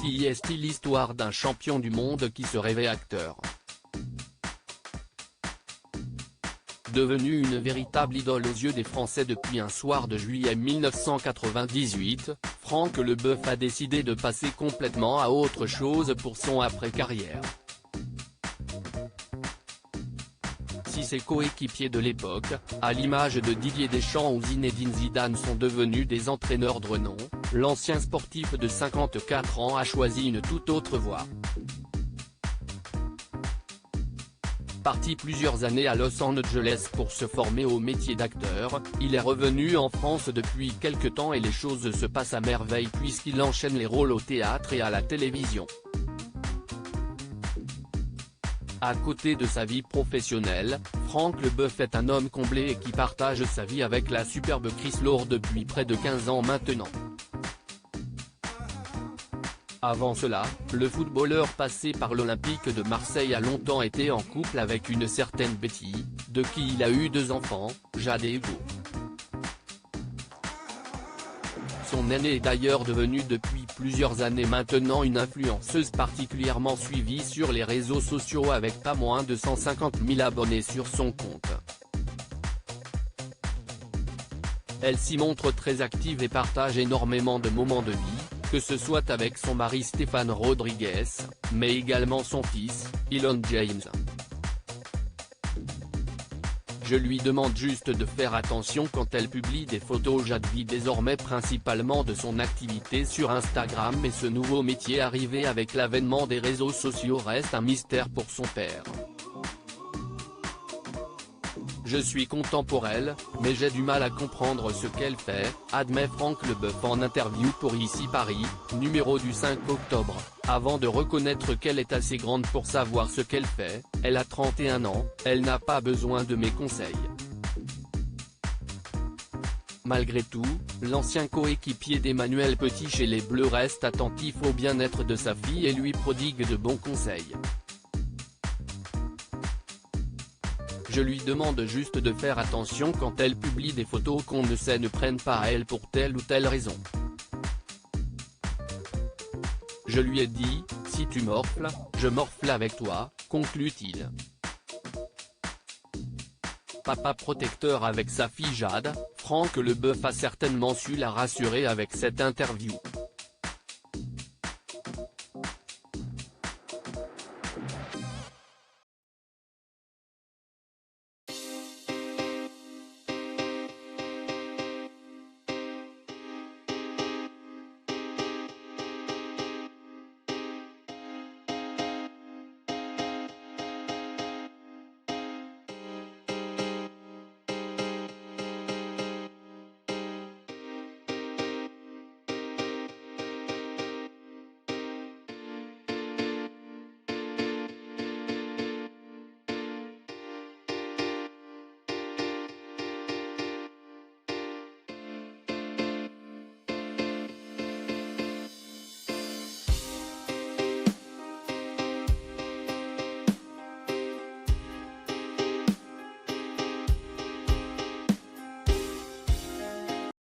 Celle-ci est l'histoire d'un champion du monde qui se rêvait acteur. Devenu une véritable idole aux yeux des Français depuis un soir de juillet 1998, Franck Leboeuf a décidé de passer complètement à autre chose pour son après-carrière. Si ses coéquipiers de l'époque, à l'image de Didier Deschamps ou Zinedine Zidane, sont devenus des entraîneurs de renom, l'ancien sportif de 54 ans a choisi une toute autre voie. Parti plusieurs années à Los Angeles pour se former au métier d'acteur, il est revenu en France depuis quelque temps et les choses se passent à merveille puisqu'il enchaîne les rôles au théâtre et à la télévision. À côté de sa vie professionnelle, Franck Leboeuf est un homme comblé et qui partage sa vie avec la superbe Chris Lord depuis près de 15 ans maintenant. Avant cela, le footballeur passé par l'Olympique de Marseille a longtemps été en couple avec une certaine Betty, de qui il a eu 2 enfants, Jade et Hugo. Son aînée est d'ailleurs devenue depuis plusieurs années maintenant une influenceuse particulièrement suivie sur les réseaux sociaux avec pas moins de 150 000 abonnés sur son compte. Elle s'y montre très active et partage énormément de moments de vie, que ce soit avec son mari Stéphane Rodriguez, mais également son fils, Elon James. Je lui demande juste de faire attention quand elle publie des photos. Jade vit désormais principalement de son activité sur Instagram, mais ce nouveau métier arrivé avec l'avènement des réseaux sociaux reste un mystère pour son père. Je suis content pour elle, mais j'ai du mal à comprendre ce qu'elle fait, admet Franck Leboeuf en interview pour Ici Paris, numéro du 5 octobre, avant de reconnaître qu'elle est assez grande pour savoir ce qu'elle fait. Elle a 31 ans, elle n'a pas besoin de mes conseils. Malgré tout, l'ancien coéquipier d'Emmanuel Petit chez les Bleus reste attentif au bien-être de sa fille et lui prodigue de bons conseils. Je lui demande juste de faire attention quand elle publie des photos qu'on ne sait ne prenne pas à elle pour telle ou telle raison. Je lui ai dit, si tu morfles, je morfle avec toi, conclut-il. Papa protecteur avec sa fille Jade, Franck Leboeuf a certainement su la rassurer avec cette interview.